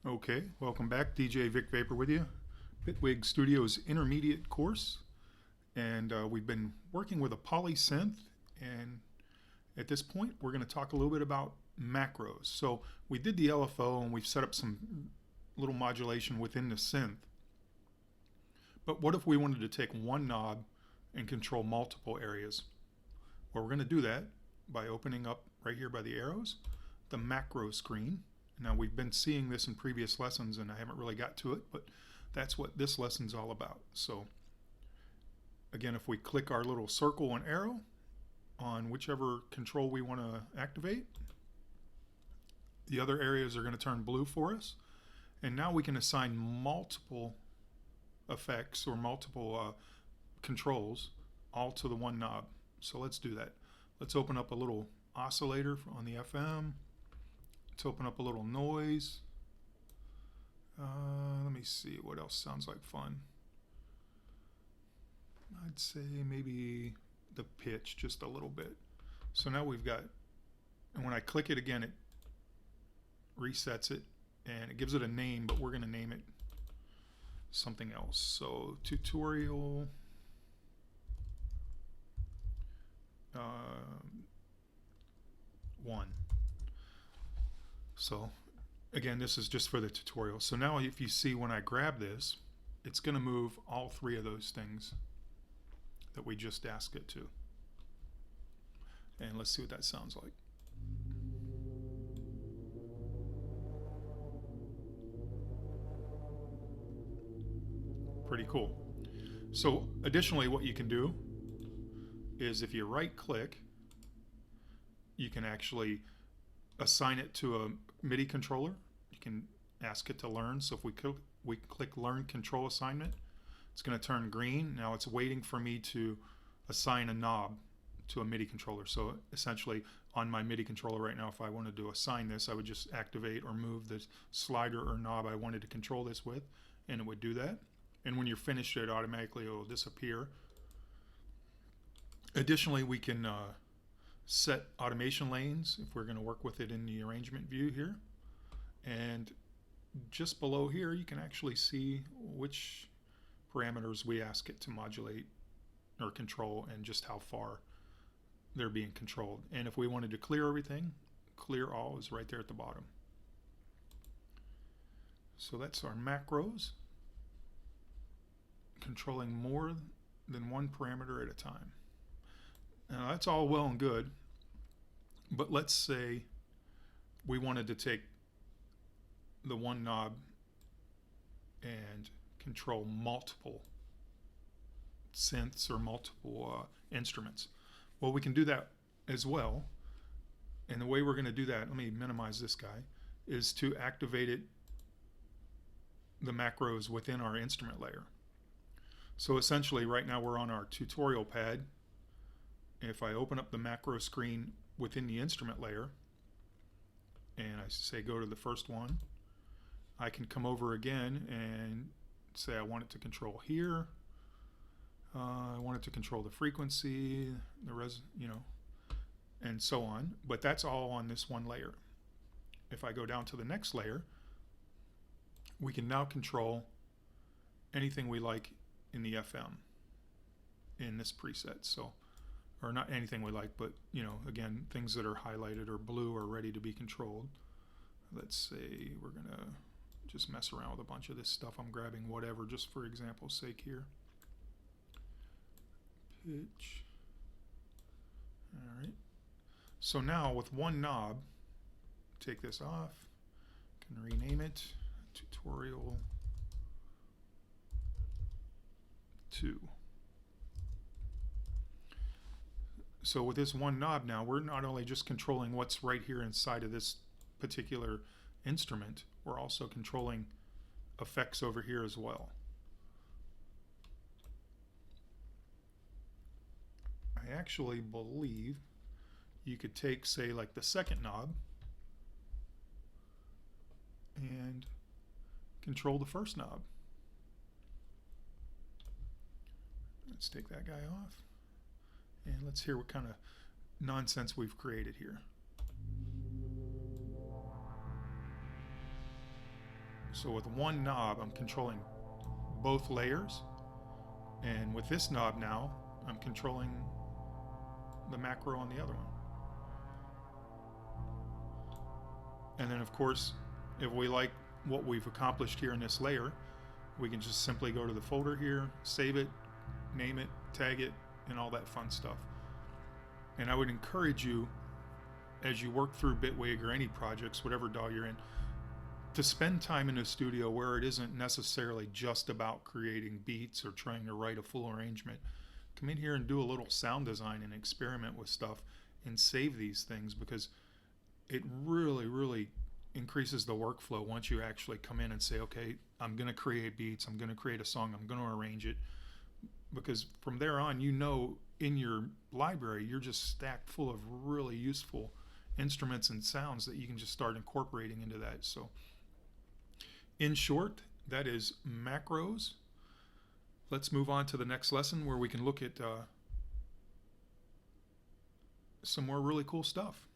Okay, welcome back. DJ Vic Vapor with you. Bitwig Studio's Intermediate Course. And we've been working with a poly synth. And at this point, we're going to talk a little bit about macros. So we did the LFO and we've set up some little modulation within the synth. But what if we wanted to take one knob and control multiple areas? Well, we're going to do that by opening up right here by the arrows, the macro screen. Now we've been seeing this in previous lessons and I haven't really got to it, but that's what this lesson's all about. So again, if we click our little circle and arrow on whichever control we want to activate, the other areas are going to turn blue for us. And now we can assign multiple effects or multiple controls all to the one knob. So let's do that. Let's open up a little oscillator on the FM. Let's open up a little noise. Let me see what else sounds like fun. I'd say maybe the pitch just a little bit. So now we've got, and when I click it again, it resets it and it gives it a name, but we're going to name it something else. So tutorial 1. So again, this is just for the tutorial. So now if you see when I grab this, it's going to move all three of those things that we just asked it to. And let's see what that sounds like. Pretty cool. So additionally, what you can do is if you right click, you can actually assign it to a MIDI controller. You can ask it to learn. So if we click learn control assignment, it's going to turn green. Now it's waiting for me to assign a knob to a MIDI controller. So essentially on my MIDI controller right now, if I wanted to assign this, I would just activate or move the slider or knob I wanted to control this with, and it would do that. And when you're finished, it automatically will disappear. Additionally, we can set automation lanes if we're going to work with it in the arrangement view here. And just below here, you can actually see which parameters we ask it to modulate or control and just how far they're being controlled. And if we wanted to clear everything, clear all is right there at the bottom. So that's our macros, controlling more than one parameter at a time. Now that's all well and good, but let's say we wanted to take the one knob and control multiple synths or multiple instruments. Well, we can do that as well. And the way we're going to do that, let me minimize this guy, is to activate it, the macros within our instrument layer. So essentially right now we're on our tutorial pad. If I open up the macro screen within the instrument layer and I say go to the first one, I can come over again and say I want it to control here. I want it to control the frequency, and so on. But that's all on this one layer. If I go down to the next layer, we can now control anything we like in the FM in this preset. So, or not anything we like, but again, things that are highlighted or blue are ready to be controlled. Let's say we're gonna just mess around with a bunch of this stuff. I'm grabbing whatever just for example's sake here. Pitch. All right. So now with one knob, take this off, can rename it tutorial 2. So with this one knob now, we're not only just controlling what's right here inside of this particular instrument, we're also controlling effects over here as well. I actually believe you could take, say, like the second knob and control the first knob. Let's take that guy off. And let's hear what kind of nonsense we've created here. So with one knob, I'm controlling both layers. And with this knob now, I'm controlling the macro on the other one. And then of course, if we like what we've accomplished here in this layer, we can just simply go to the folder here, save it, name it, tag it, and all that fun stuff. And I would encourage you, as you work through Bitwig or any projects, whatever DAW you're in, to spend time in a studio where it isn't necessarily just about creating beats or trying to write a full arrangement. Come in here and do a little sound design and experiment with stuff and save these things, because it really increases the workflow once you actually come in and say, okay, I'm going to create beats, I'm going to create a song, I'm going to arrange it. Because from there on, you know, in your library, you're just stacked full of really useful instruments and sounds that you can just start incorporating into that. So in short, that is macros. Let's move on to the next lesson where we can look at some more really cool stuff.